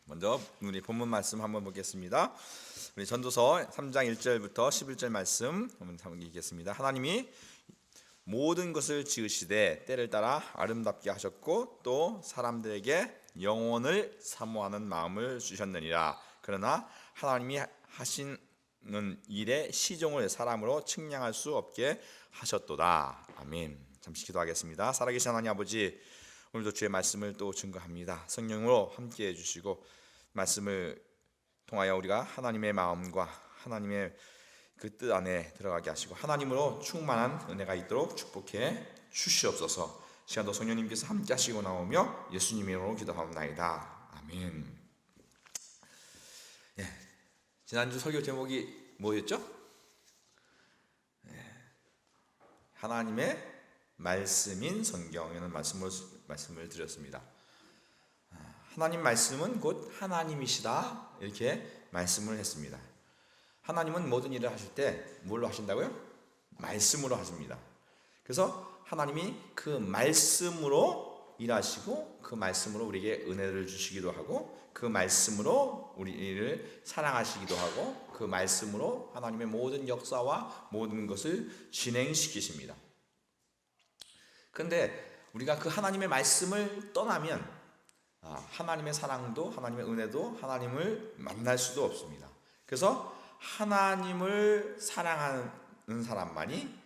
먼저 우리 본문 말씀 한번 보겠습니다. 우리 전도서 3장 1절부터 11절 말씀 한번 읽겠습니다. 하나님이 모든 것을 지으시되 때를 따라 아름답게 하셨고 또 사람들에게 영원을 사모하는 마음을 주셨느니라. 그러나 하나님이 하시는 일의 시종을 사람으로 측량할 수 없게 하셨도다. 아멘. 잠시 기도하겠습니다. 살아계신 하나님 아버지, 오늘도 주의 말씀을 또 증거합니다. 성령으로 함께 해주시고 말씀을 통하여 우리가 하나님의 마음과 하나님의 그 뜻 안에 들어가게 하시고 하나님으로 충만한 은혜가 있도록 축복해 주시옵소서. 시간도 성령님께서 함께 하시고 나오며 예수님 이름으로 기도하옵나이다. 아멘. 지난주 설교 제목이 뭐였죠? 하나님의 말씀인 성경이라는 말씀을 드렸습니다. 하나님 말씀은 곧 하나님이시다, 이렇게 말씀을 했습니다. 하나님은 모든 일을 하실 때 뭘로 하신다고요? 말씀으로 하십니다. 그래서 하나님이 그 말씀으로 일하시고 그 말씀으로 우리에게 은혜를 주시기도 하고 그 말씀으로 우리를 사랑하시기도 하고 그 말씀으로 하나님의 모든 역사와 모든 것을 진행시키십니다. 그런데 우리가 그 하나님의 말씀을 떠나면 하나님의 사랑도 하나님의 은혜도 하나님을 만날 수도 없습니다. 그래서 하나님을 사랑하는 사람만이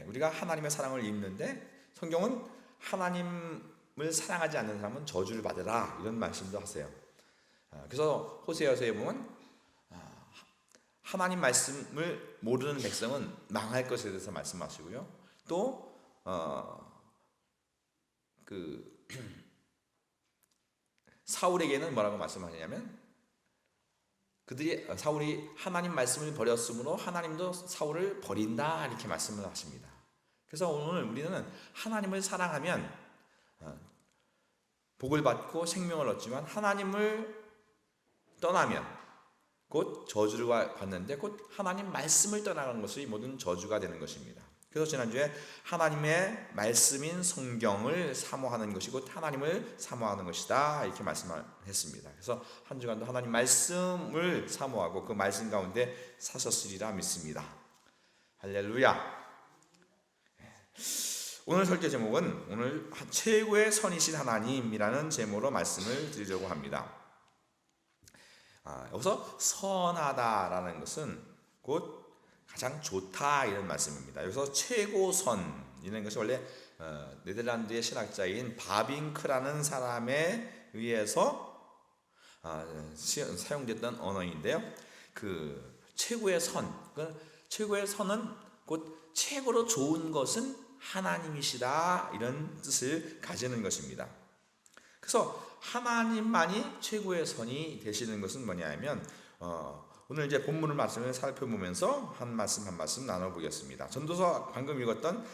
우리가 하나님의 사랑을 입는데, 성경은 하나님을 사랑하지 않는 사람은 저주를 받으라, 이런 말씀도 하세요. 그래서 호세아서에 보면 하나님 말씀을 모르는 백성은 망할 것에 대해서 말씀하시고요. 또 사울에게는 뭐라고 말씀하시냐면 사울이 하나님 말씀을 버렸으므로 하나님도 사울을 버린다, 이렇게 말씀을 하십니다. 그래서 오늘 우리는 하나님을 사랑하면 복을 받고 생명을 얻지만 하나님을 떠나면 곧 저주를 받는데, 곧 하나님 말씀을 떠나가는 것이 모든 저주가 되는 것입니다. 그래서 지난주에 하나님의 말씀인 성경을 사모하는 것이 곧 하나님을 사모하는 것이다, 이렇게 말씀을 했습니다. 그래서 한 주간도 하나님 말씀을 사모하고 그 말씀 가운데 사셨으리라 믿습니다. 할렐루야. 오늘 설교 제목은 오늘 최고의 선이신 하나님이라는 제목으로 말씀을 드리려고 합니다. 여기서 선하다라는 것은 곧 가장 좋다, 이런 말씀입니다. 여기서 최고선 이런 것이 원래 네덜란드의 신학자인 바빙크라는 사람에 의해서 사용됐던 언어인데요. 그 최고의 선, 최고의 선은 곧 최고로 좋은 것은 하나님이시다, 이런 뜻을 가지는 것입니다. 그래서 하나님만이 최고의 선이 되시는 것은 뭐냐면 오늘 이제 본문을 말씀을 살펴보면서 한 말씀 나눠보겠습니다. 전도서 방금 읽었던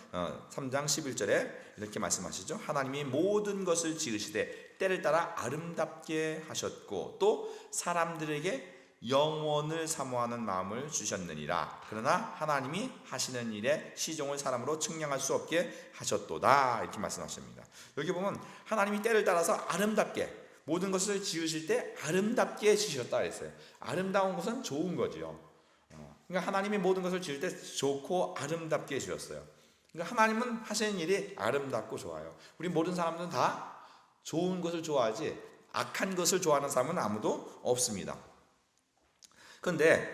3장 11절에 이렇게 말씀하시죠. 하나님이 모든 것을 지으시되 때를 따라 아름답게 하셨고 또 사람들에게 영원을 사모하는 마음을 주셨느니라. 그러나 하나님이 하시는 일에 시종을 사람으로 측량할 수 없게 하셨도다, 이렇게 말씀하십니다. 여기 보면 하나님이 때를 따라서 아름답게 모든 것을 지으실 때 아름답게 지으셨다 했어요. 아름다운 것은 좋은 거죠. 그러니까 하나님이 모든 것을 지을 때 좋고 아름답게 지었어요. 그러니까 하나님은 하시는 일이 아름답고 좋아요. 우리 모든 사람들은 다 좋은 것을 좋아하지 악한 것을 좋아하는 사람은 아무도 없습니다. 그런데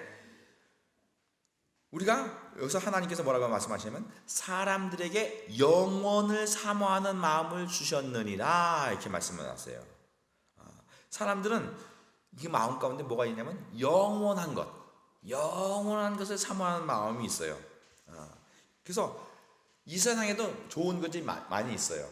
우리가 여기서 하나님께서 뭐라고 말씀하시냐면 사람들에게 영원을 사모하는 마음을 주셨느니라, 이렇게 말씀을 하세요. 사람들은 이 마음 가운데 뭐가 있냐면 영원한 것을 사모하는 마음이 있어요. 그래서 이 세상에도 좋은 것이 많이 있어요.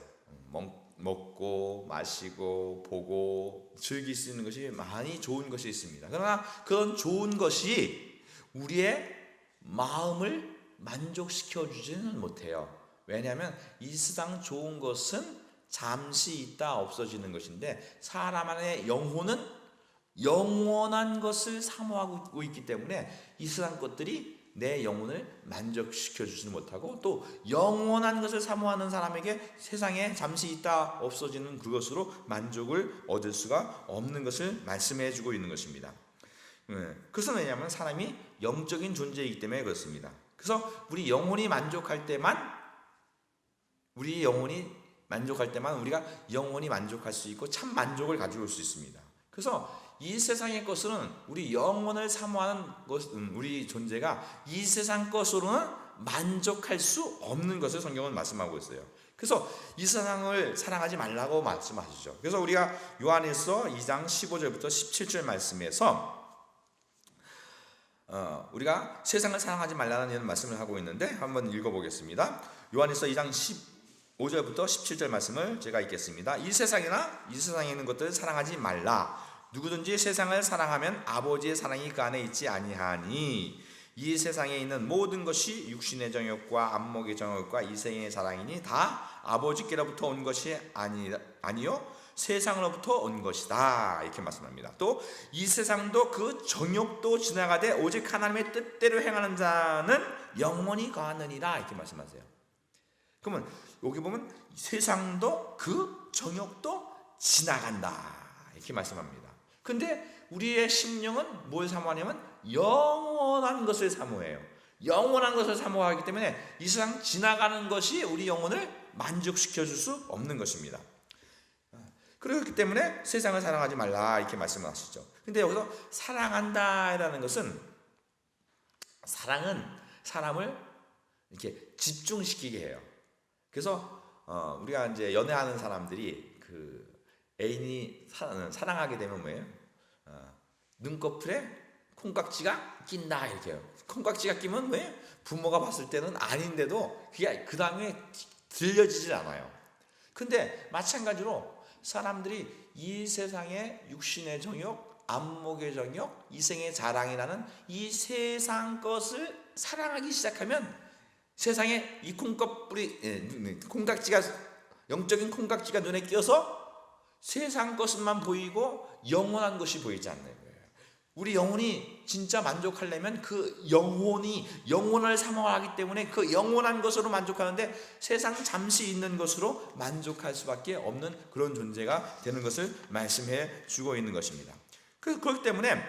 먹고 마시고 보고 즐길 수 있는 것이 많이 좋은 것이 있습니다. 그러나 그런 좋은 것이 우리의 마음을 만족시켜 주지는 못해요. 왜냐하면 이 세상 좋은 것은 잠시 있다 없어지는 것인데 사람 안의 영혼은 영원한 것을 사모하고 있기 때문에 이 세상 것들이 내 영혼을 만족시켜 주지 못하고 또 영원한 것을 사모하는 사람에게 세상에 잠시 있다 없어지는 그것으로 만족을 얻을 수가 없는 것을 말씀해 주고 있는 것입니다. 그것은 왜냐하면 사람이 영적인 존재이기 때문에 그렇습니다. 그래서 우리 영혼이 만족할 때만 우리가 영원히 만족할 수 있고 참 만족을 가지고 올 수 있습니다. 그래서 이 세상의 것으로는 우리 영혼을 사모하는 우리 존재가 이 세상 것으로는 만족할 수 없는 것을 성경은 말씀하고 있어요. 그래서 이 세상을 사랑하지 말라고 말씀하시죠. 그래서 우리가 요한일서 2장 15절부터 17절 말씀에서 우리가 세상을 사랑하지 말라는 이런 말씀을 하고 있는데 한번 읽어보겠습니다. 요한일서 2장 15절부터 17절 말씀을 제가 읽겠습니다. 이 세상에 있는 것들을 사랑하지 말라. 누구든지 세상을 사랑하면 아버지의 사랑이 그 안에 있지 아니하니 이 세상에 있는 모든 것이 육신의 정욕과 안목의 정욕과 이생의 사랑이니 다 아버지께로부터 온 것이 아니요 세상으로부터 온 것이다 이렇게 말씀합니다. 또 이 세상도 그 정욕도 지나가되 오직 하나님의 뜻대로 행하는 자는 영원히 거하느니라 이렇게 말씀하세요. 그러면 여기 보면 세상도 그 정욕도 지나간다 이렇게 말씀합니다. 근데 우리의 심령은 뭘 사모하냐면 영원한 것을 사모해요. 영원한 것을 사모하기 때문에 이 세상 지나가는 것이 우리 영혼을 만족시켜 줄 수 없는 것입니다. 그렇기 때문에 세상을 사랑하지 말라 이렇게 말씀하시죠. 근데 여기서 사랑한다라는 것은 사랑은 사람을 이렇게 집중시키게 해요. 그래서 우리가 이제 연애하는 사람들이 그 애인이 사랑하게 되면 뭐예요? 눈꺼풀에 콩깍지가 낀다 이렇게 해요. 콩깍지가 끼면 왜? 부모가 봤을 때는 아닌데도 그게 그 다음에 들려지질 않아요. 근데 마찬가지로 사람들이 이 세상의 육신의 정욕, 안목의 정욕, 이생의 자랑이라는 이 세상 것을 사랑하기 시작하면 세상에 이 콩깍지가 영적인 콩깍지가 눈에 띄어서 세상 것만 보이고 영원한 것이 보이지 않는 거예요. 우리 영혼이 진짜 만족하려면 그 영혼을 사모하기 때문에 그 영원한 것으로 만족하는데 세상 잠시 있는 것으로 만족할 수밖에 없는 그런 존재가 되는 것을 말씀해 주고 있는 것입니다. 그렇기 때문에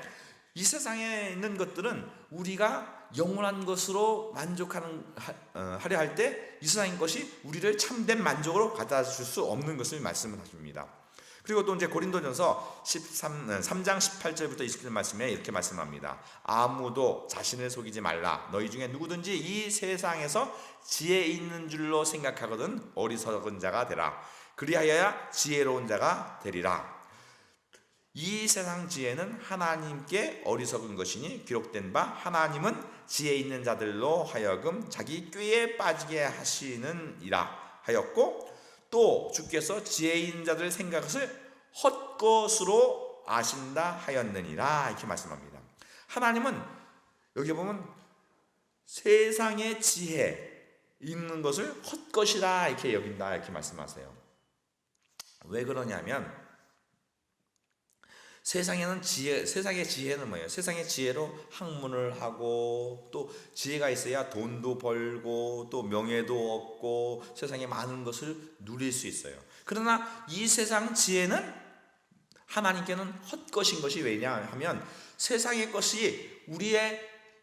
이 세상에 있는 것들은 우리가 영원한 것으로 하려 할 때 이 세상의 것이 우리를 참된 만족으로 갖다 줄 수 없는 것을 말씀을 하십니다. 그리고 또 이제 고린도전서 3장 18절부터 20절 말씀에 이렇게 말씀합니다. 아무도 자신을 속이지 말라. 너희 중에 누구든지 이 세상에서 지혜 있는 줄로 생각하거든 어리석은 자가 되라. 그리하여야 지혜로운 자가 되리라. 이 세상 지혜는 하나님께 어리석은 것이니 기록된 바 하나님은 지혜 있는 자들로 하여금 자기 꾀에 빠지게 하시느니라 하였고 또 주께서 지혜 있는 자들 생각을 헛것으로 아신다 하였느니라 이렇게 말씀합니다. 하나님은 여기 보면 세상의 지혜 있는 것을 헛것이라 이렇게 여긴다 이렇게 말씀하세요. 왜 그러냐면 세상의 지혜는 뭐예요? 세상의 지혜로 학문을 하고 또 지혜가 있어야 돈도 벌고 또 명예도 얻고 세상에 많은 것을 누릴 수 있어요. 그러나 이 세상 지혜는 하나님께는 헛것인 것이 왜냐 하면 세상의 것이 우리의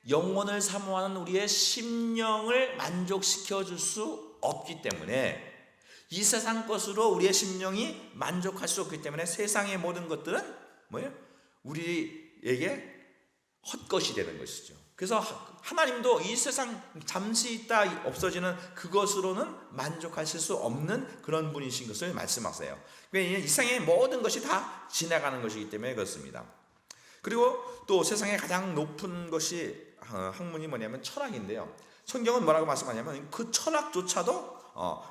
영혼을 사모하는 우리의 심령을 만족시켜 줄 수 없기 때문에 이 세상 것으로 우리의 심령이 만족할 수 없기 때문에 세상의 모든 것들은 뭐예요? 우리에게 헛것이 되는 것이죠. 그래서 하나님도 이 세상 잠시 있다 없어지는 그것으로는 만족하실 수 없는 그런 분이신 것을 말씀하세요. 왜냐하면 이 세상의 모든 것이 다 지나가는 것이기 때문에 그렇습니다. 그리고 또 세상에 가장 높은 것이 학문이 뭐냐면 철학인데요. 성경은 뭐라고 말씀하냐면 그 철학조차도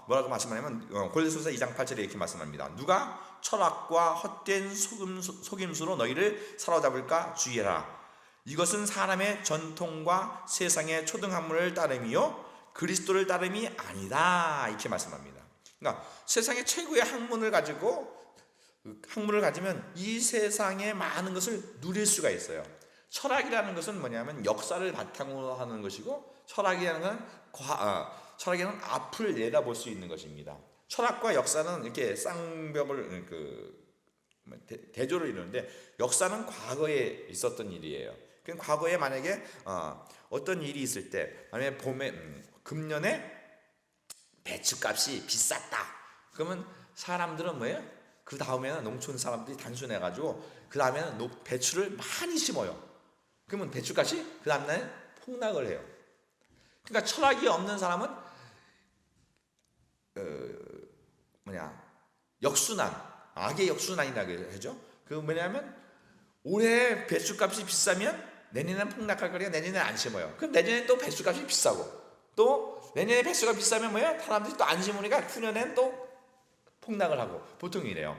뭐라고 말씀하냐면 골로새서 2장 8절에 이렇게 말씀합니다. 누가 철학과 헛된 속임수로 너희를 사로잡을까 주의해라. 이것은 사람의 전통과 세상의 초등학문을 따름이요 그리스도를 따름이 아니다 이렇게 말씀합니다. 그러니까 세상의 최고의 학문을 가지면 이 세상의 많은 것을 누릴 수가 있어요. 철학이라는 것은 뭐냐면 역사를 바탕으로 하는 것이고, 철학이라는 건 철학에는 앞을 내다볼 수 있는 것입니다. 철학과 역사는 이렇게 쌍벽을 대조를 이루는데, 역사는 과거에 있었던 일이에요. 그럼 과거에 만약에 어떤 일이 있을 때, 만약에 금년에 배추값이 비쌌다. 그러면 사람들은 뭐예요? 그 다음에는 농촌 사람들이 단순해가지고 그 다음에는 배추를 많이 심어요. 그러면 배추값이 그 다음날 폭락을 해요. 그러니까 철학이 없는 사람은 역순환, 악의 역순환이라고 하죠. 그 뭐냐면 올해 배추값이 비싸면 내년에는 폭락할 거니까 내년에 안 심어요. 그럼 내년에 또 배추값이 비싸고, 또 내년에 배추가 비싸면 뭐야? 사람들이 또 안 심으니까 후년에는 또 폭락을 하고, 보통 이래요.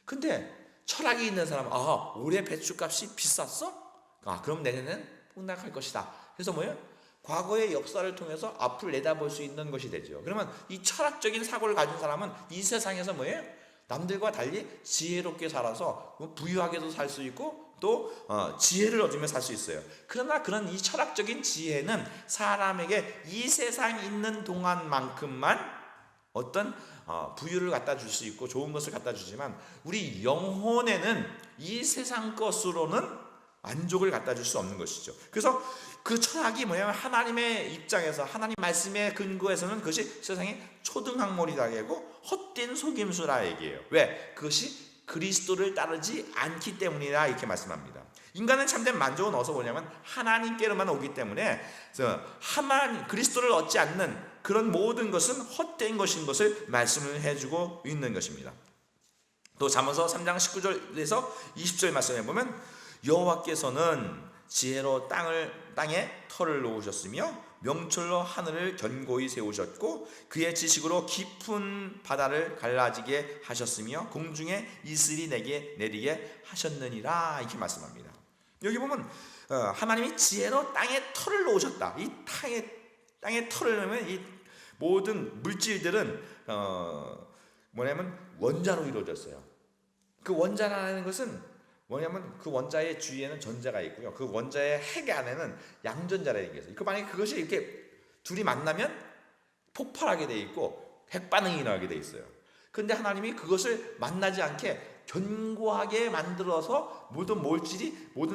근데 철학이 있는 사람은 올해 배추값이 비쌌어? 그럼 내년에는 폭락할 것이다. 그래서 뭐예요? 과거의 역사를 통해서 앞을 내다볼 수 있는 것이 되죠. 그러면 이 철학적인 사고를 가진 사람은 이 세상에서 뭐예요? 남들과 달리 지혜롭게 살아서 부유하게도 살 수 있고, 또 지혜를 얻으며 살 수 있어요. 그러나 그런 이 철학적인 지혜는 사람에게 이 세상에 있는 동안만큼만 어떤 부유를 갖다 줄 수 있고 좋은 것을 갖다 주지만, 우리 영혼에는 이 세상 것으로는 만족을 갖다 줄 수 없는 것이죠. 그래서 그 철학이 뭐냐면 하나님의 입장에서, 하나님 말씀의 근거에서는 그것이 세상에 초등학몰이다 얘기고 헛된 속임수라 얘기해요. 왜? 그것이 그리스도를 따르지 않기 때문이라 이렇게 말씀합니다. 인간은 참된 만족은 어디서 오냐면 하나님께로만 오기 때문에, 그리스도를 얻지 않는 그런 모든 것은 헛된 것인 것을 말씀을 해주고 있는 것입니다. 또 잠언서 3장 19절에서 20절 말씀해 보면, 여호와께서는 지혜로 땅에 터를 놓으셨으며 명철로 하늘을 견고히 세우셨고, 그의 지식으로 깊은 바다를 갈라지게 하셨으며 공중에 이슬이 내리게 하셨느니라 이렇게 말씀합니다. 여기 보면 하나님이 지혜로 땅에 터를 놓으셨다. 이 땅에 터를 놓으면 이 모든 물질들은 뭐냐면 원자로 이루어졌어요. 그 원자라는 것은 뭐냐면 그 원자의 주위에는 전자가 있고요. 그 원자의 핵 안에는 양전자라는 게 있어요. 만약에 그것이 이렇게 둘이 만나면 폭발하게 돼 있고 핵반응이 일어나게 돼 있어요. 그런데 하나님이 그것을 만나지 않게 견고하게 만들어서 모든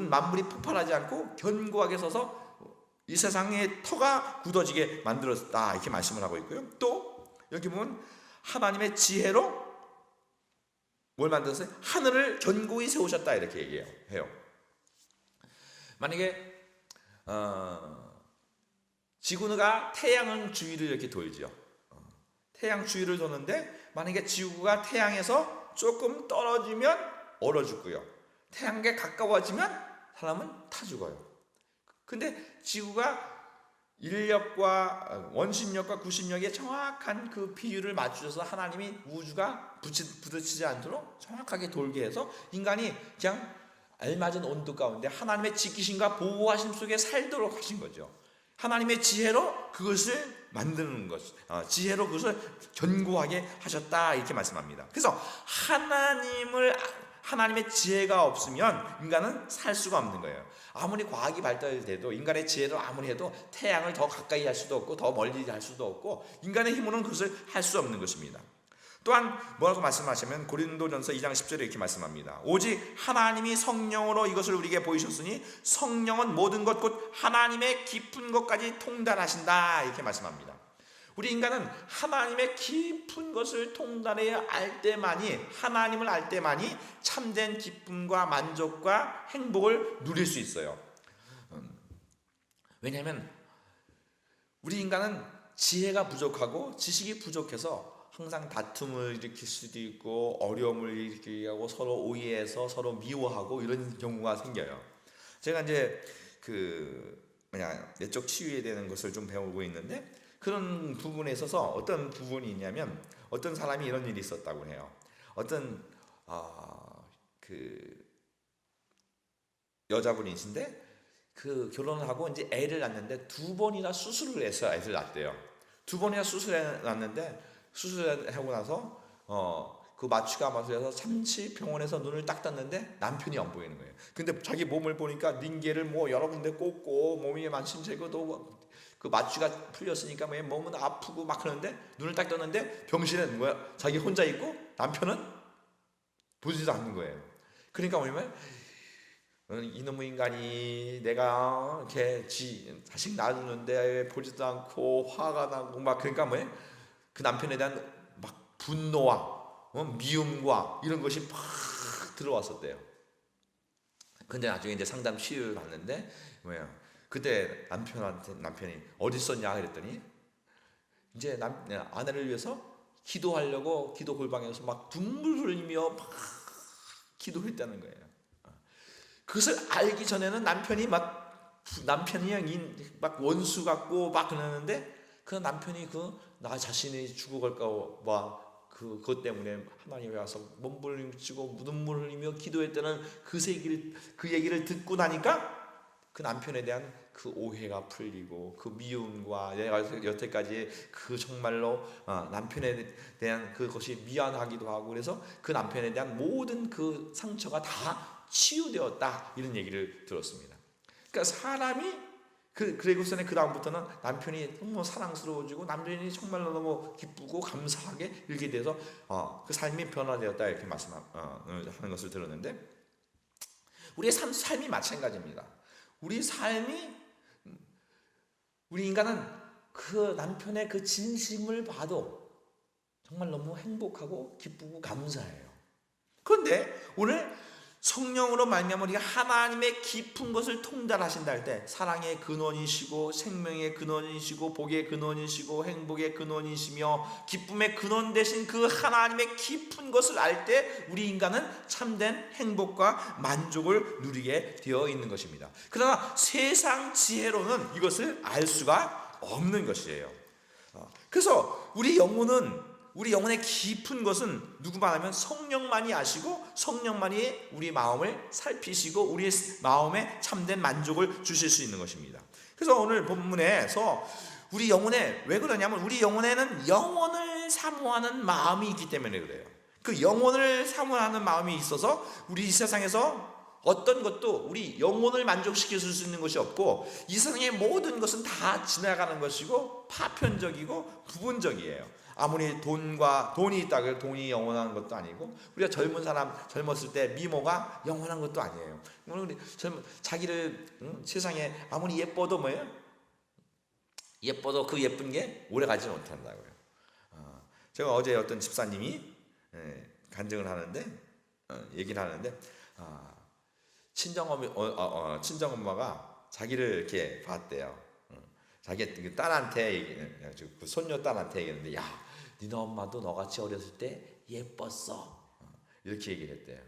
만물이 폭발하지 않고 견고하게 서서 이 세상의 터가 굳어지게 만들었다 이렇게 말씀을 하고 있고요. 또 여기 보면 하나님의 지혜로 뭘 만들었어요? 하늘을 견고히 세우셨다 이렇게 얘기해요. 만약에 지구가 태양 주위를 이렇게 돌죠. 태양 주위를 도는데 만약에 지구가 태양에서 조금 떨어지면 얼어 죽고요. 태양에 가까워지면 사람은 타 죽어요. 근데 지구가 인력과 원심력과 구심력의 정확한 그 비율을 맞추셔서 하나님이 우주가 부딪히지 않도록 정확하게 돌게 해서 인간이 그냥 알맞은 온도 가운데 하나님의 지키심과 보호하심 속에 살도록 하신 거죠. 하나님의 지혜로 그것을 만드는 것, 지혜로 그것을 견고하게 하셨다 이렇게 말씀합니다. 그래서 하나님의 지혜가 없으면 인간은 살 수가 없는 거예요. 아무리 과학이 발달돼도 인간의 지혜로 아무리 해도 태양을 더 가까이 할 수도 없고 더 멀리 할 수도 없고 인간의 힘으로는 그것을 할 수 없는 것입니다. 또한 뭐라고 말씀하시면 고린도전서 2장 10절에 이렇게 말씀합니다. 오직 하나님이 성령으로 이것을 우리에게 보이셨으니 성령은 모든 것 곧 하나님의 깊은 것까지 통달하신다 이렇게 말씀합니다. 우리 인간은 하나님의 깊은 것을 통달해야 알 때만이, 하나님을 알 때만이 참된 기쁨과 만족과 행복을 누릴 수 있어요. 왜냐하면 우리 인간은 지혜가 부족하고 지식이 부족해서 항상 다툼을 일으킬 수도 있고 어려움을 일으키게 하고 서로 오해해서 서로 미워하고 이런 경우가 생겨요. 제가 이제 내적 치유에 대한 것을 좀 배우고 있는데, 그런 부분에 있어서 어떤 부분이 있냐면, 어떤 사람이 이런 일이 있었다고 해요. 어떤 여자분이신데 결혼을 하고 이제 애를 낳는데 2번이나 수술을 해서 애를 낳았대요. 2번이나 수술을 낳았는데 수술을 하고 나서 그 마취가 마술해서 잠시 병원에서 눈을 딱 떴는데 남편이 안 보이는 거예요. 근데 자기 몸을 보니까 링겔을 뭐 여러 군데 꽂고 몸이 만신제거도 그 마취가 풀렸으니까 뭐 몸은 아프고 막 그러는데 눈을 딱 떴는데 병실에 뭐야 자기 혼자 있고 남편은 보지도 않는 거예요. 그러니까 뭐냐면 이놈의 인간이 내가 걔 자식 낳았는데 보지도 않고 화가 나고 막 그러니까 뭐예요? 그 남편에 대한 막 분노와 미움과 이런 것이 막 들어왔었대요. 근데 나중에 이제 상담 치료를 받는데 뭐예요? 그때 남편이 어디 있었냐 그랬더니 이제 아내를 위해서 기도하려고 기도 골방에서 막 눈물 흘리며 막 기도했다는 거예요. 그것을 알기 전에는 남편이 막 원수 같고 막 그러는데 그 남편이 나 자신이 죽어갈까 봐 그것 때문에 하나님에 와서 몸부림치고 눈물 흘리며 기도했다는 그 얘기를 듣고 나니까 그 남편에 대한 그 오해가 풀리고 그 미움과 내가 여태까지 그 정말로 남편에 대한 그것이 미안하기도 하고 그래서 그 남편에 대한 모든 그 상처가 다 치유되었다 이런 얘기를 들었습니다. 그러니까 사람이 그리고서는 그 다음부터는 남편이 너무 사랑스러워지고 남편이 정말로 너무 기쁘고 감사하게 이렇게 돼서 그 삶이 변화되었다 이렇게 말씀하는 것을 들었는데 우리의 삶이 마찬가지입니다. 우리 인간은 그 남편의 그 진심을 봐도 정말 너무 행복하고 기쁘고 감사해요. 그런데 오늘 성령으로 말미암아 우리가 하나님의 깊은 것을 통달하신다 할 때 사랑의 근원이시고 생명의 근원이시고 복의 근원이시고 행복의 근원이시며 기쁨의 근원 되신 그 하나님의 깊은 것을 알 때 우리 인간은 참된 행복과 만족을 누리게 되어 있는 것입니다. 그러나 세상 지혜로는 이것을 알 수가 없는 것이에요. 그래서 우리 영혼의 깊은 것은 누구만 하면 성령만이 아시고 성령만이 우리 마음을 살피시고 우리 마음에 참된 만족을 주실 수 있는 것입니다. 그래서 오늘 본문에서 우리 영혼에 왜 그러냐면 우리 영혼에는 영혼을 사모하는 마음이 있기 때문에 그래요. 그 영혼을 사모하는 마음이 있어서 우리 이 세상에서 어떤 것도 우리 영혼을 만족시켜 줄 수 있는 것이 없고 이 세상의 모든 것은 다 지나가는 것이고 파편적이고 부분적이에요. 아무리 돈이 있다고 돈이 영원한 것도 아니고 우리가 젊었을 때 미모가 영원한 것도 아니에요. 우리 자기를 세상에 아무리 예뻐도 뭐예요? 예뻐도 그 예쁜 게 오래 가지 못한다고요. 제가 어제 어떤 집사님이 간증을 하는데 얘기를 하는데 친정엄마가 자기를 이렇게 봤대요. 자기 딸한테 그 손녀 딸한테 얘기했는데 야 니네 엄마도 너같이 어렸을 때 예뻤어 이렇게 얘기를 했대요.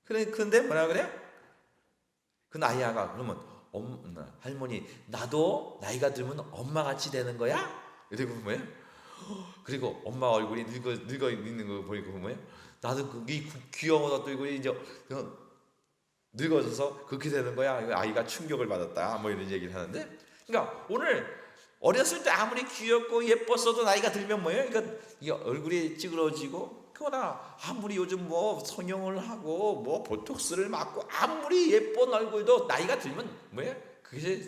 그런데 뭐라 그래요? 그 아이가 그러면 할머니 나도 나이가 들면 엄마같이 되는 거야? 이러고 뭐예요? 그리고 엄마 얼굴이 늙어 있는 거 보니까 뭐예요? 나도 귀여워서 또 이제 늙어져서 그렇게 되는 거야. 아이가 충격을 받았다 뭐 이런 얘기를 하는데 그러니까 오늘 어렸을 때 아무리 귀엽고 예뻤어도 나이가 들면 뭐예요? 그러니까 이 얼굴이 찌그러지고 그거나 아무리 요즘 뭐 성형을 하고 뭐 보톡스를 맞고 아무리 예쁜 얼굴도 나이가 들면 뭐예요? 그게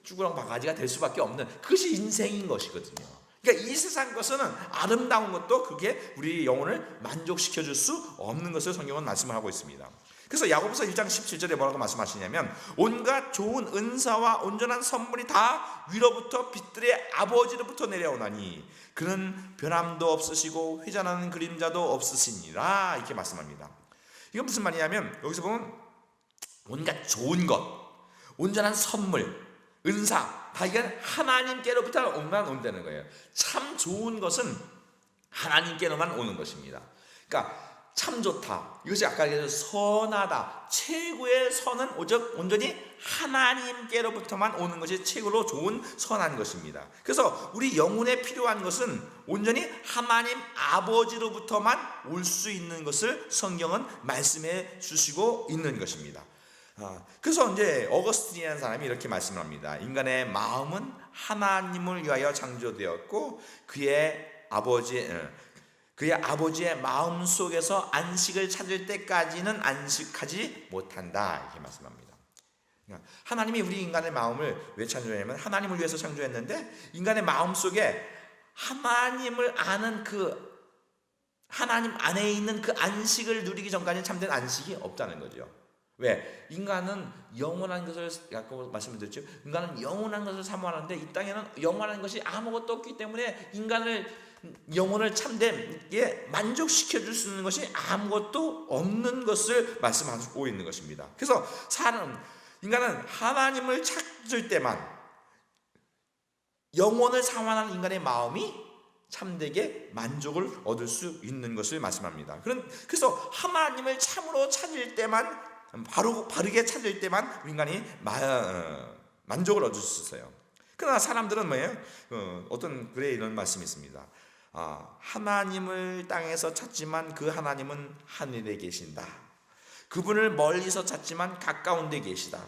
쭈그랑 바가지가 될 수밖에 없는 그것이 인생인 것이거든요. 그러니까 이 세상 것은 아름다운 것도 그게 우리 영혼을 만족시켜 줄 수 없는 것을 성경은 말씀을 하고 있습니다. 그래서 야고보서 1장 17절에 뭐라고 말씀하시냐면 온갖 좋은 은사와 온전한 선물이 다 위로부터 빛들의 아버지로부터 내려오나니 그는 변함도 없으시고 회전하는 그림자도 없으시니라 이렇게 말씀합니다. 이건 무슨 말이냐면 여기서 보면 온갖 좋은 것, 온전한 선물, 은사 다 이게 하나님께로부터만 온다는 거예요. 참 좋은 것은 하나님께로만 오는 것입니다. 그러니까 참 좋다. 이것이 아까 얘기해서 선하다. 최고의 선은 오직 온전히 하나님께로부터만 오는 것이 최고로 좋은 선한 것입니다. 그래서 우리 영혼에 필요한 것은 온전히 하나님 아버지로부터만 올 수 있는 것을 성경은 말씀해 주시고 있는 것입니다. 그래서 이제 어거스틴이라는 사람이 이렇게 말씀을 합니다. 인간의 마음은 하나님을 위하여 창조되었고 그의 그의 아버지의 마음 속에서 안식을 찾을 때까지는 안식하지 못한다 이렇게 말씀합니다. 하나님이 우리 인간의 마음을 왜 창조했냐면 하나님을 위해서 창조했는데 인간의 마음 속에 하나님을 아는 그 하나님 안에 있는 그 안식을 누리기 전까지는 참된 안식이 없다는 거죠. 왜? 인간은 영원한 것을 아까 말씀드렸죠. 인간은 영원한 것을 사모하는데 이 땅에는 영원한 것이 아무것도 없기 때문에 인간을 영혼을 참되게 만족시켜 줄 수 있는 것이 아무것도 없는 것을 말씀하고 있는 것입니다. 그래서 인간은 하나님을 찾을 때만 영혼을 사모하는 인간의 마음이 참되게 만족을 얻을 수 있는 것을 말씀합니다. 그래서 하나님을 참으로 찾을 때만 바르게 찾을 때만 인간이 만족을 얻을 수 있어요. 그러나 사람들은 뭐예요? 어떤 글에 이런 말씀이 있습니다. 하나님을 땅에서 찾지만 그 하나님은 하늘에 계신다. 그분을 멀리서 찾지만 가까운 데 계시다.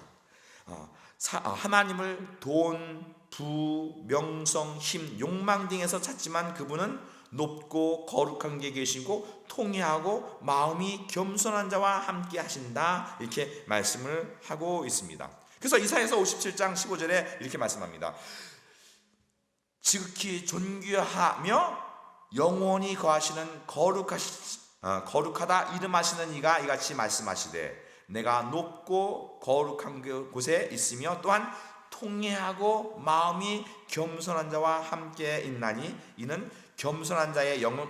하나님을 돈, 부, 명성, 힘, 욕망 등에서 찾지만 그분은 높고 거룩한 게 계시고 통회하고 마음이 겸손한 자와 함께 하신다. 이렇게 말씀을 하고 있습니다. 그래서 이사야서 57장 15절에 이렇게 말씀합니다. 지극히 존귀하며 영원히 거하시는 거룩하다 이름하시는 이가 이같이 말씀하시되 내가 높고 거룩한 곳에 있으며 또한 통회하고 마음이 겸손한 자와 함께 있나니 이는 겸손한 자의 영을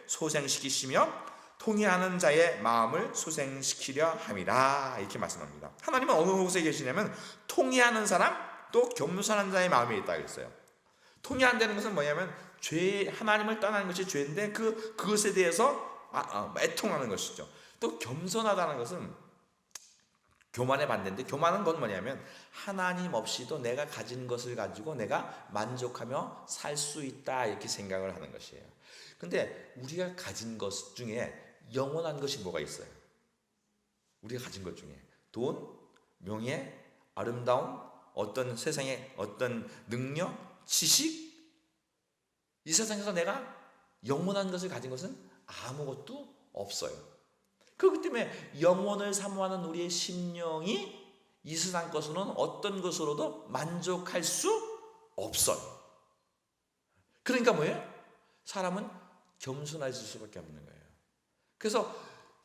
소생시키시며 통회하는 자의 마음을 소생시키려 함이라 이렇게 말씀합니다. 하나님은 어느 곳에 계시냐면 통회하는 사람 또 겸손한 자의 마음에 있다 그랬어요. 통회한다는 것은 뭐냐면 하나님을 떠나는 것이 죄인데 그것에 대해서 애통하는 것이죠. 또 겸손하다는 것은 교만의 반대인데 교만은 건 뭐냐면 하나님 없이도 내가 가진 것을 가지고 내가 만족하며 살 수 있다 이렇게 생각을 하는 것이에요. 근데 우리가 가진 것 중에 영원한 것이 뭐가 있어요? 우리가 가진 것 중에 돈, 명예, 아름다움, 어떤 세상의 어떤 능력, 지식, 이 세상에서 내가 영원한 것을 가진 것은 아무것도 없어요. 그렇기 때문에 영원을 사모하는 우리의 심령이 이 세상 것으로는 어떤 것으로도 만족할 수 없어요. 그러니까 뭐예요? 사람은 겸손해질 수밖에 없는 거예요. 그래서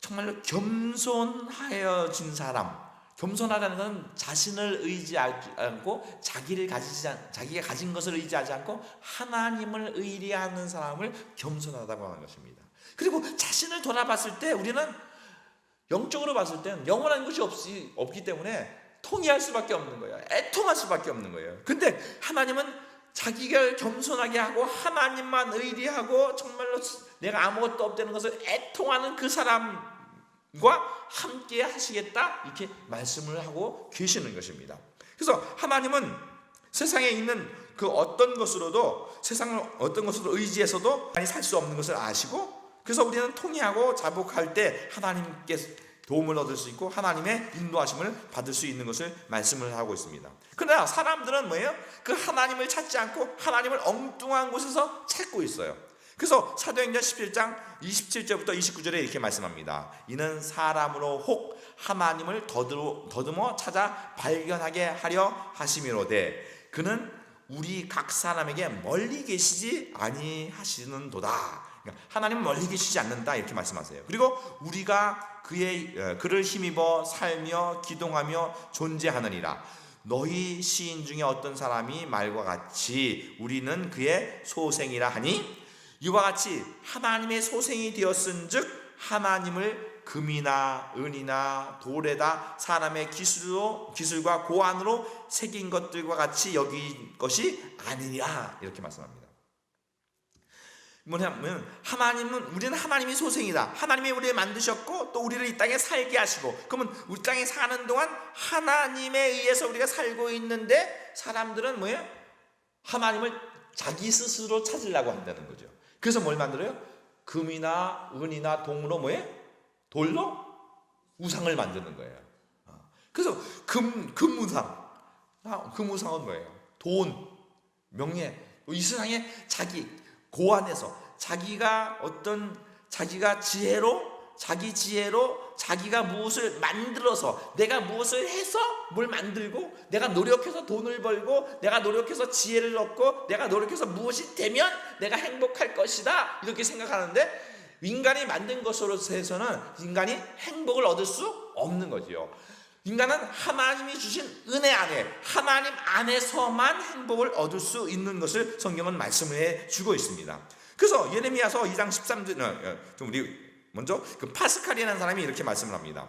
정말로 겸손하여진 사람, 겸손하다는 것은 자신을 의지하지 않고 자기가 가진 것을 의지하지 않고 하나님을 의리하는 사람을 겸손하다고 하는 것입니다. 그리고 자신을 돌아봤을 때 우리는 영적으로 봤을 때는 영원한 것이 없기 때문에 통회할 수밖에 없는 거예요. 애통할 수밖에 없는 거예요. 근데 하나님은 자기가 겸손하게 하고 하나님만 의리하고 정말로 내가 아무것도 없다는 것을 애통하는 그 사람과 함께 하시겠다 이렇게 말씀을 하고 계시는 것입니다. 그래서 하나님은 세상에 있는 그 어떤 것으로도 세상을 어떤 것으로 의지해서도 살 수 없는 것을 아시고 그래서 우리는 통회하고 자복할 때 하나님께 도움을 얻을 수 있고 하나님의 인도하심을 받을 수 있는 것을 말씀을 하고 있습니다. 그러나 사람들은 뭐예요? 그 하나님을 찾지 않고 하나님을 엉뚱한 곳에서 찾고 있어요. 그래서 사도행전 17장 27절부터 29절에 이렇게 말씀합니다. 이는 사람으로 혹 하나님을 더듬어 찾아 발견하게 하려 하심이로되 그는 우리 각 사람에게 멀리 계시지 아니하시는도다. 하나님은 멀리 계시지 않는다 이렇게 말씀하세요. 그리고 우리가 그를 힘입어 살며 기동하며 존재하느니라. 너희 시인 중에 어떤 사람이 말과 같이 우리는 그의 소생이라 하니 이와 같이 하나님의 소생이 되었은즉 하나님을 금이나 은이나 돌에다 사람의 기술과 고안으로 새긴 것들과 같이 여긴 것이 아니냐 이렇게 말씀합니다. 뭐냐면 우리는 하나님이 소생이다. 하나님이 우리를 만드셨고 또 우리를 이 땅에 살게 하시고 그러면 우리 땅에 사는 동안 하나님에 의해서 우리가 살고 있는데 사람들은 뭐예요? 하나님을 자기 스스로 찾으려고 한다는 거죠. 그래서 뭘 만들어요? 금이나 은이나 동으로 뭐예요? 돌로 우상을 만드는 거예요. 그래서 금우상, 금우상은 뭐예요? 돈, 명예, 이 세상에 자기 고안해서 자기가 자기 지혜로 자기가 무엇을 만들어서, 내가 무엇을 해서 뭘 만들고, 내가 노력해서 돈을 벌고, 내가 노력해서 지혜를 얻고, 내가 노력해서 무엇이 되면 내가 행복할 것이다, 이렇게 생각하는데, 인간이 만든 것으로 해서는 인간이 행복을 얻을 수 없는 거지요. 인간은 하나님이 주신 은혜 안에, 하나님 안에서만 행복을 얻을 수 있는 것을 성경은 말씀을 해주고 있습니다. 그래서 예레미야서 2장 13절, 우리 먼저 그 파스칼이라는 사람이 이렇게 말씀을 합니다.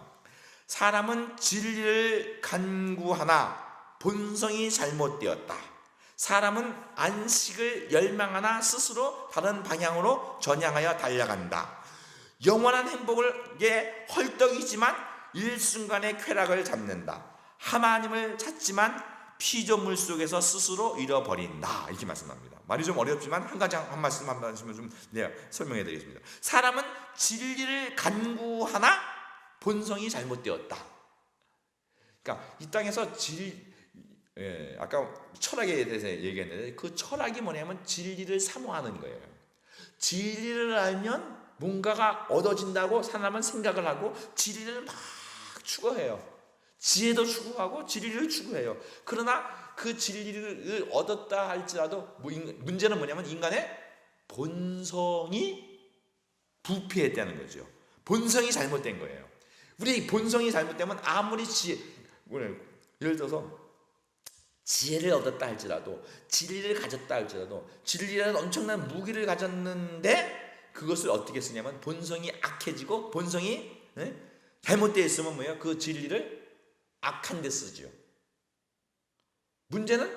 사람은 진리를 간구하나 본성이 잘못되었다. 사람은 안식을 열망하나 스스로 다른 방향으로 전향하여 달려간다. 영원한 행복을 헐떡이지만 일순간의 쾌락을 잡는다. 하나님을 찾지만 피조물 속에서 스스로 잃어버린다. 이렇게 말씀합니다. 말이 좀 어렵지만 한 말씀만 좀 설명해 드리겠습니다. 사람은 진리를 간구하나 본성이 잘못되었다. 그러니까 이 땅에서 아까 철학에 대해서 얘기했는데, 그 철학이 뭐냐면 진리를 사모하는 거예요. 진리를 알면 뭔가가 얻어진다고 사람은 생각을 하고 진리를 막 추구해요. 지혜도 추구하고 진리를 추구해요. 그러나 그 진리를 얻었다 할지라도 문제는 뭐냐면 인간의 본성이 부패했다는 거죠. 본성이 잘못된 거예요. 우리 본성이 잘못되면 아무리 예를 들어서 지혜를 얻었다 할지라도, 진리를 가졌다 할지라도, 진리라는 엄청난 무기를 가졌는데 그것을 어떻게 쓰냐면 본성이 악해지고, 본성이 잘못되어 있으면 뭐예요? 그 진리를 악한 데 쓰죠. 문제는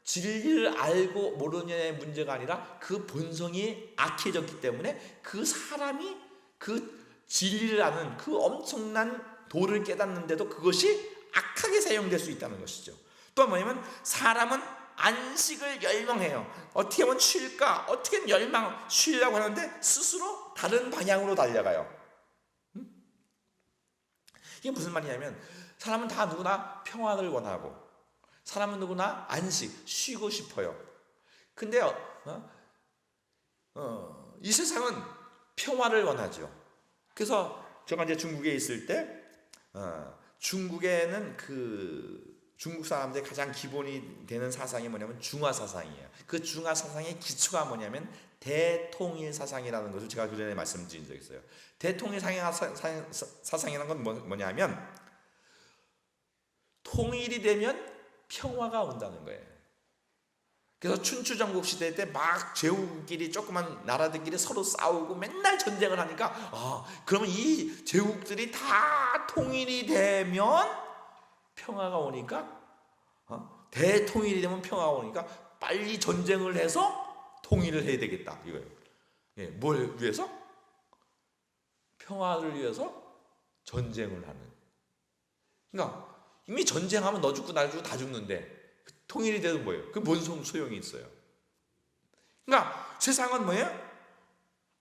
진리를 알고 모르느냐의 문제가 아니라 그 본성이 악해졌기 때문에 그 사람이 그 진리를 아는 그 엄청난 도를 깨닫는데도 그것이 악하게 사용될 수 있다는 것이죠. 또 뭐냐면 사람은 안식을 열망해요. 어떻게 하면 쉴까? 어떻게 쉬려고 하는데 스스로 다른 방향으로 달려가요. 이게 무슨 말이냐면, 사람은 다 누구나 평안을 원하고, 사람은 누구나 안식, 쉬고 싶어요. 근데요, 이 세상은 평화를 원하죠. 그래서 제가 이제 중국에 있을 때, 중국에는 중국 사람들의 가장 기본이 되는 사상이 뭐냐면 중화 사상이에요. 그 중화 사상의 기초가 뭐냐면 대통일 사상이라는 것을 제가 그전에 말씀드린 적이 있어요. 대통일 사상이라는 건 뭐냐면, 통일이 되면 평화가 온다는 거예요. 그래서 춘추전국 시대 때 막 제국끼리, 조그만 나라들끼리 서로 싸우고 맨날 전쟁을 하니까, 그러면 이 제국들이 다 통일이 되면 평화가 오니까, 대통일이 되면 평화가 오니까 빨리 전쟁을 해서 통일을 해야 되겠다, 이거예요. 뭘 위해서? 평화를 위해서 전쟁을 하는. 그러니까 이미 전쟁하면 너 죽고 나 죽고 다 죽는데 통일이 돼도 뭐예요? 그 뭔 소용이 있어요? 그러니까 세상은 뭐예요?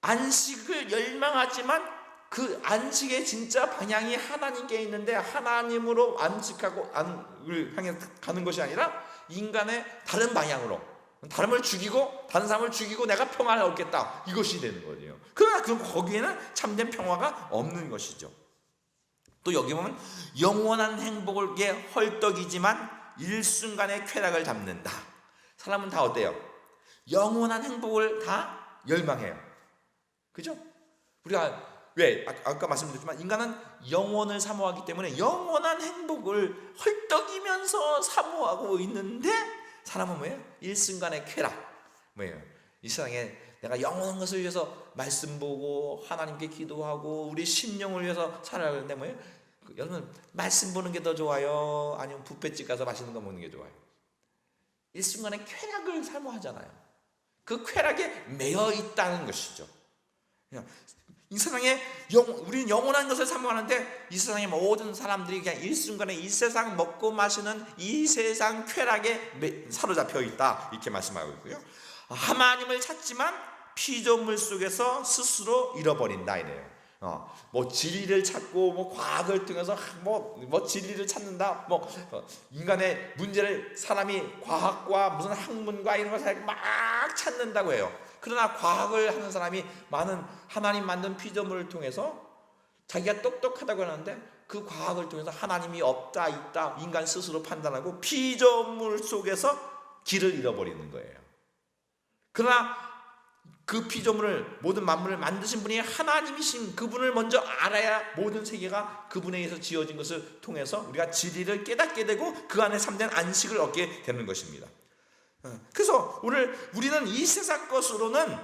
안식을 열망하지만 그 안식의 진짜 방향이 하나님께 있는데, 하나님으로 안식하고 안을 향해 가는 것이 아니라 인간의 다른 방향으로, 다른 사람을 죽이고 내가 평화를 얻겠다, 이것이 되는 거예요. 그러나 거기에는 참된 평화가 없는 것이죠. 또 여기 보면 영원한 행복을 헐떡이지만 일순간의 쾌락을 잡는다. 사람은 다 어때요? 영원한 행복을 다 열망해요. 그죠? 우리가 왜? 아까 말씀드렸지만 인간은 영원을 사모하기 때문에 영원한 행복을 헐떡이면서 사모하고 있는데, 사람은 뭐예요? 일순간의 쾌락. 뭐예요? 이 세상에 내가 영원한 것을 위해서 말씀 보고 하나님께 기도하고 우리 심령을 위해서 살아가는데 뭐예요? 여러분, 말씀 보는 게 더 좋아요? 아니면 뷔페집 가서 맛있는 거 먹는 게 좋아요? 일순간의 쾌락을 사모하잖아요. 그 쾌락에 매여 있다는 것이죠. 이 세상에 우리는 영원한 것을 사모하는데, 이 세상의 모든 사람들이 그냥 일순간에 이 세상 먹고 마시는 이 세상 쾌락에 사로잡혀 있다, 이렇게 말씀하고 있고요. 하나님을 찾지만 피조물 속에서 스스로 잃어버린다, 이래요. 뭐 진리를 찾고, 뭐 과학을 통해서 뭐 진리를 찾는다, 인간의 문제를 사람이 과학과 무슨 학문과 이런 것을 막 찾는다고 해요. 그러나 과학을 하는 사람이 많은 하나님 만든 피조물을 통해서 자기가 똑똑하다고 하는데 그 과학을 통해서 하나님이 없다 있다 인간 스스로 판단하고 피조물 속에서 길을 잃어버리는 거예요. 그러나 그 피조물을 모든 만물을 만드신 분이 하나님이신 그분을 먼저 알아야 모든 세계가 그분에 의해서 지어진 것을 통해서 우리가 진리를 깨닫게 되고 그 안에 참된 안식을 얻게 되는 것입니다. 그래서 오늘 우리는 이 세상 것으로는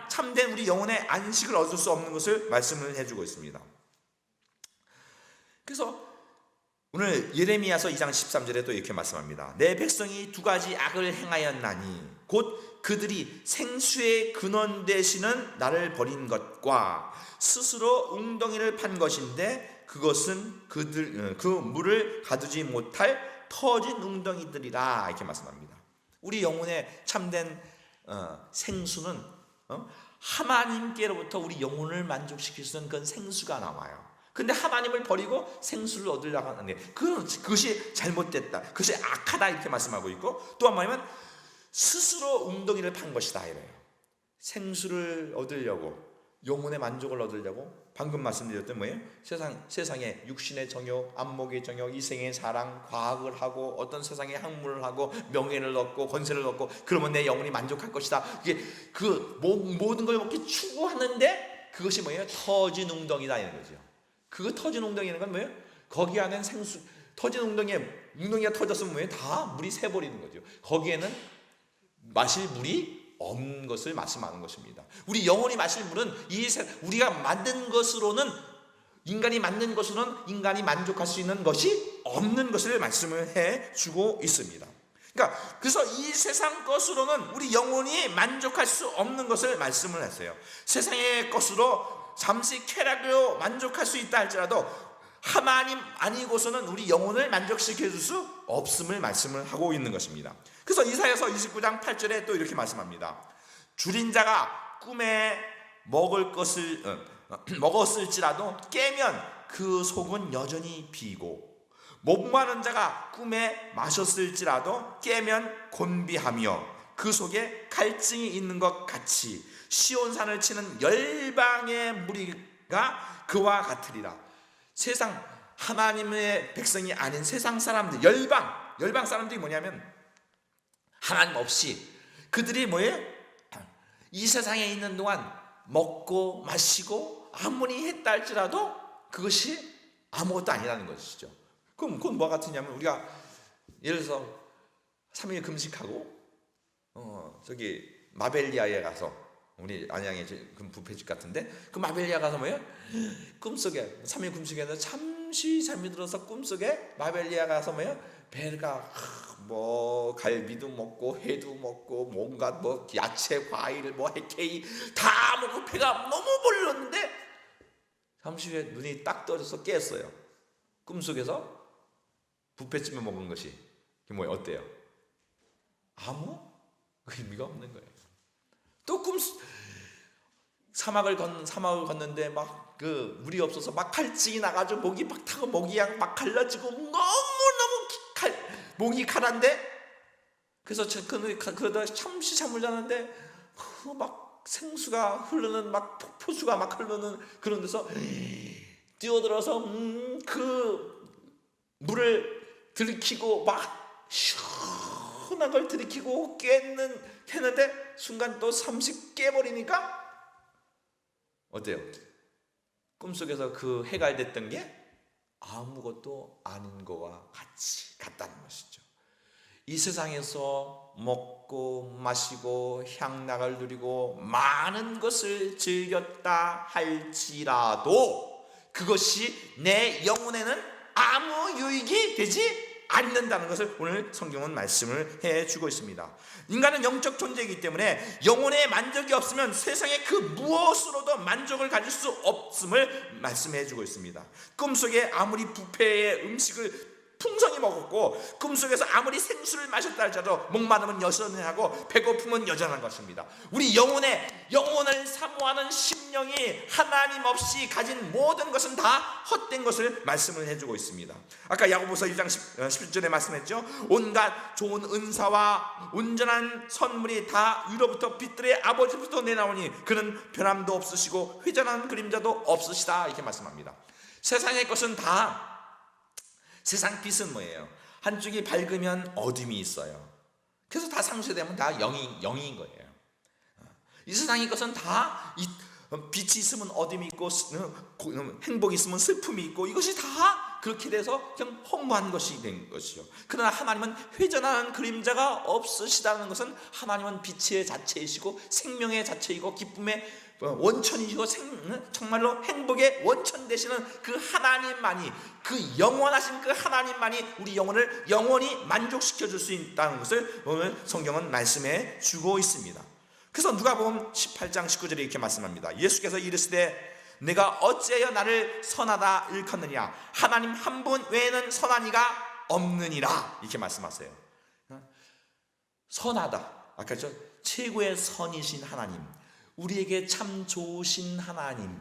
참된 우리 영혼의 안식을 얻을 수 없는 것을 말씀을 해주고 있습니다. 그래서 오늘 예레미야서 2장 13절에 또 이렇게 말씀합니다. 내 백성이 두 가지 악을 행하였나니 곧 그들이 생수의 근원 되시는 나를 버린 것과 스스로 웅덩이를 판 것인데 그것은 그 물을 가두지 못할 터진 웅덩이들이라 이렇게 말씀합니다. 우리 영혼의 참된 생수는 하나님께로부터 우리 영혼을 만족시킬 수 있는 그런 생수가 나와요. 근데 하나님을 버리고 생수를 얻으려고 하는데 그것이 잘못됐다, 그것이 악하다 이렇게 말씀하고 있고, 또 한 번 하면 스스로 웅덩이를 판 것이다 이래요. 생수를 얻으려고, 영혼의 만족을 얻으려고 방금 말씀드렸던 뭐예요? 세상에 육신의 정욕, 안목의 정욕, 이생의 사랑, 과학을 하고 어떤 세상의 학문을 하고 명예를 얻고 권세를 얻고 그러면 내 영혼이 만족할 것이다. 이게 그 모든 걸 이렇게 추구하는데 그것이 뭐예요? 터진 웅덩이다 이런 거죠. 그 터진 웅덩이라는 건 뭐예요? 거기 안에 생수, 터진 웅덩이가 터졌으면 뭐예요? 다 물이 새버리는 거죠. 거기에는 마실 물이 없는 것을 말씀하는 것입니다. 우리 영혼이 마실 물은 우리가 만든 것으로는, 인간이 만든 것으로는 인간이 만족할 수 있는 것이 없는 것을 말씀을 해주고 있습니다. 그러니까 그래서 이 세상 것으로는 우리 영혼이 만족할 수 없는 것을 말씀을 했어요. 세상의 것으로 잠시 쾌락으로 만족할 수 있다 할지라도 하나님 아니고서는 우리 영혼을 만족시켜 줄 수 없음을 말씀을 하고 있는 것입니다. 그래서 이사야서 29장 8절에 또 이렇게 말씀합니다. 줄인 자가 꿈에 먹었을지라도 깨면 그 속은 여전히 비고, 목마른 자가 꿈에 마셨을지라도 깨면 곤비하며 그 속에 갈증이 있는 것 같이 시온산을 치는 열방의 무리가 그와 같으리라. 세상 하나님의 백성이 아닌 세상 사람들, 열방 사람들이 뭐냐면 하나님 없이 그들이 뭐예요? 이 세상에 있는 동안 먹고 마시고 아무리 했다 할지라도 그것이 아무것도 아니라는 것이죠. 그럼 그건 뭐가 같으냐면 우리가 예를 들어서 3일 금식하고 저기 마벨리아에 가서, 우리 안양에 그 뷔페집 같은데 그 마벨리아 가서 뭐예요? 꿈속에 3일 금식에서 잠시 잠이 들어서 꿈속에 마벨리아 가서 뭐예요? 배가 뭐 갈비도 먹고 회도 먹고 뭔가 뭐 야채 과일 뭐 해케이 다 먹고 배가 너무 불렀는데 잠시 후에 눈이 딱 떠져서 깼어요. 꿈속에서 뷔페집에 먹은 것이 그게 뭐예요? 어때요? 아무 의미가 없는 거예요. 또 사막을 걷는데 막 그 물이 없어서 막 갈증이 나가지고 목이 막 타고 목이양 막 갈라지고 너무 목이 가란데, 그래서 그러다 잠시 잠을 자는데 막 생수가 흐르는, 막 폭포수가 막 흐르는 그런 데서 뛰어들어서 그 물을 들이키고 막 시원한 걸 들이키고 깨는데 순간 또 잠시 깨버리니까 어때요? 꿈속에서 그 해갈됐던 게 아무것도 아닌 거와 같다는 것이죠. 이 세상에서 먹고 마시고 향락을 누리고 많은 것을 즐겼다 할지라도 그것이 내 영혼에는 아무 유익이 되지 않는다는 것을 오늘 성경은 말씀을 해주고 있습니다. 인간은 영적 존재이기 때문에 영혼의 만족이 없으면 세상의 그 무엇으로도 만족을 가질 수 없음을 말씀해주고 있습니다. 꿈속에 아무리 뷔페의 음식을 풍성히 먹었고 꿈속에서 아무리 생수를 마셨다 할지라도 목마름은 여전히 하고 배고픔은 여전한 것입니다. 우리 영혼을 사모하는 심령이 하나님 없이 가진 모든 것은 다 헛된 것을 말씀을 해주고 있습니다. 아까 야고보서 1장 11절에 말씀했죠. 온갖 좋은 은사와 온전한 선물이 다 위로부터 빛들의 아버지부터 내나오니 그는 변함도 없으시고 회전하는 그림자도 없으시다, 이렇게 말씀합니다. 세상의 것은 다, 세상 빛은 뭐예요? 한쪽이 밝으면 어둠이 있어요. 그래서 다 상쇄되면 다 영인 거예요. 이 세상의 것은 다 빛이 있으면 어둠이 있고 행복이 있으면 슬픔이 있고, 이것이 다 그렇게 돼서 그냥 허무한 것이 된 것이죠. 그러나 하나님은 회전하는 그림자가 없으시다는 것은 하나님은 빛의 자체이시고 생명의 자체이고 기쁨의 원천이시고 정말로 행복의 원천 되시는 그 하나님만이, 그 영원하신 그 하나님만이 우리 영혼을 영원히 만족시켜 줄 수 있다는 것을 오늘 성경은 말씀해 주고 있습니다. 그래서 누가복음 18장 19절에 이렇게 말씀합니다. 예수께서 이르시되 내가 어찌하여 나를 선하다 일컫느냐, 하나님 한 분 외에는 선한 이가 없느니라, 이렇게 말씀하세요. 선하다, 아까 저 최고의 선이신 하나님, 우리에게 참 좋으신 하나님은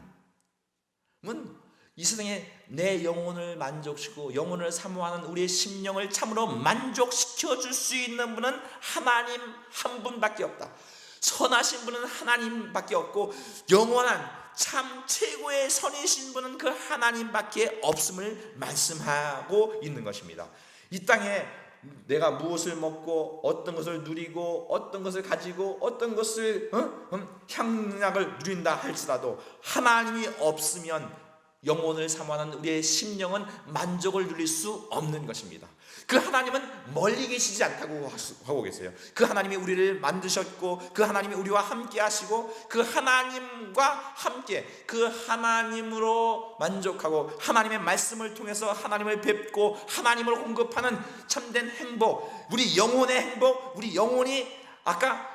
이 세상에 내 영혼을 만족시키고 영혼을 사모하는 우리의 심령을 참으로 만족시켜 줄 수 있는 분은 하나님 한 분밖에 없다. 선하신 분은 하나님밖에 없고 영원한 참 최고의 선이신 분은 그 하나님밖에 없음을 말씀하고 있는 것입니다. 이 땅에 내가 무엇을 먹고 어떤 것을 누리고 어떤 것을 가지고 어떤 것을 향락을 누린다 할지라도 하나님이 없으면 영혼을 사모하는 우리의 심령은 만족을 누릴 수 없는 것입니다. 그 하나님은 멀리 계시지 않다고 하고 계세요. 그 하나님이 우리를 만드셨고 그 하나님이 우리와 함께 하시고 그 하나님과 함께 그 하나님으로 만족하고 하나님의 말씀을 통해서 하나님을 뵙고 하나님을 공급하는 참된 행복, 우리 영혼의 행복, 우리 영혼이 아까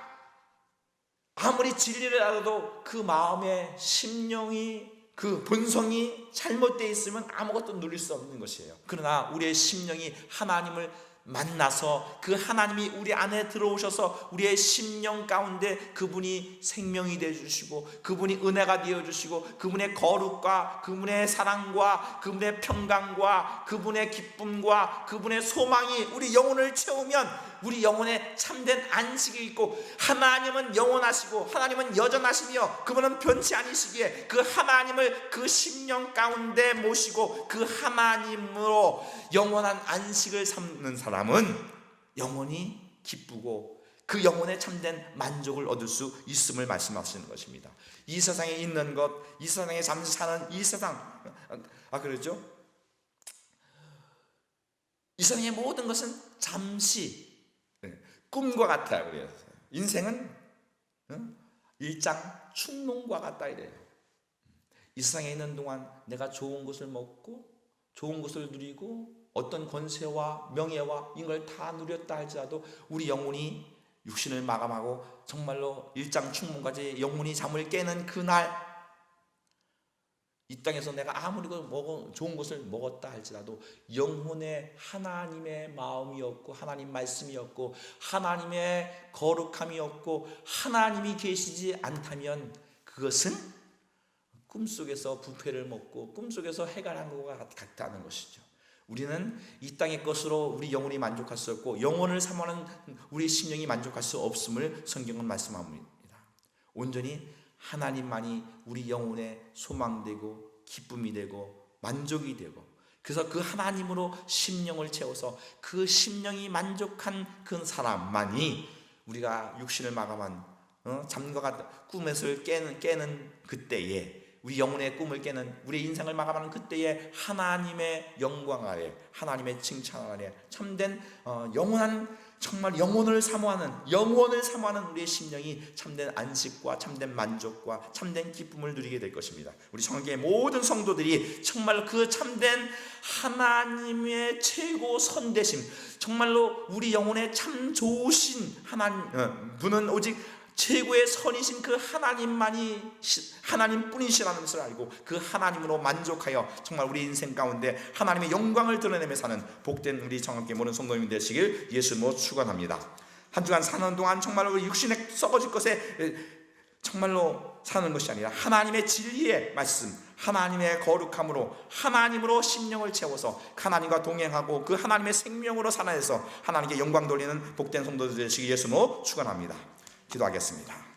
아무리 진리를 알아도 그 마음의 심령이, 그 본성이 잘못되어 있으면 아무것도 누릴 수 없는 것이에요. 그러나 우리의 심령이 하나님을 만나서 그 하나님이 우리 안에 들어오셔서 우리의 심령 가운데 그분이 생명이 되어주시고 그분이 은혜가 되어주시고 그분의 거룩과 그분의 사랑과 그분의 평강과 그분의 기쁨과 그분의 소망이 우리 영혼을 채우면 우리 영혼에 참된 안식이 있고, 하나님은 영원하시고 하나님은 여전하시며 그분은 변치 아니시기에 그 하나님을 그 심령 가운데 모시고 그 하나님으로 영원한 안식을 삼는 사람은 영원히 기쁘고 그 영혼에 참된 만족을 얻을 수 있음을 말씀하시는 것입니다. 이 세상에 있는 것, 이 세상에 잠시 사는 이 세상, 그렇죠? 이 세상의 모든 것은 잠시 꿈과 같아요. 그래서 인생은 일장 충농과 같다 이래요. 이 세상에 있는 동안 내가 좋은 것을 먹고 좋은 것을 누리고 어떤 권세와 명예와 이걸 다 누렸다 할지라도 우리 영혼이 육신을 마감하고 정말로 일장 충문까지 영혼이 잠을 깨는 그날, 이 땅에서 내가 아무리 좋은 것을 먹었다 할지라도 영혼에 하나님의 마음이었고 하나님 말씀이었고 하나님의 거룩함이었고 하나님이 계시지 않다면 그것은 꿈속에서 부패를 먹고 꿈속에서 해가 난 것과 같다는 것이죠. 우리는 이 땅의 것으로 우리 영혼이 만족할 수 없고 영혼을 사모하는 우리 심령이 만족할 수 없음을 성경은 말씀합니다. 온전히 하나님만이 우리 영혼의 소망되고 기쁨이 되고 만족이 되고, 그래서 그 하나님으로 심령을 채워서 그 심령이 만족한 그 사람만이 우리가 육신을 마감한 잠과 같은 꿈에서 깨는 그때에, 우리 영혼의 꿈을 깨는 우리 인생을 마감하는 그때에 하나님의 영광 아래, 하나님의 칭찬 아래 참된 영원한, 정말 영혼을 사모하는 우리의 심령이 참된 안식과 참된 만족과 참된 기쁨을 누리게 될 것입니다. 우리 성경의 모든 성도들이 정말 그 참된 하나님의 최고 선대심, 정말로 우리 영혼에 참 좋으신 하나님 분은 오직 최고의 선이신 그 하나님만이 하나님뿐이시라는 것을 알고 그 하나님으로 만족하여 정말 우리 인생 가운데 하나님의 영광을 드러내며 사는 복된 우리 정함께 모든 성도님이 되시길 예수님으로 축원합니다. 한 주간 사는 동안 정말로 우리 육신에 썩어질 것에 정말로 사는 것이 아니라 하나님의 진리의 말씀, 하나님의 거룩함으로 하나님으로 심령을 채워서 하나님과 동행하고 그 하나님의 생명으로 살아내서 하나님께 영광 돌리는 복된 성도들 되시길 예수님으로 축원합니다. 기도하겠습니다.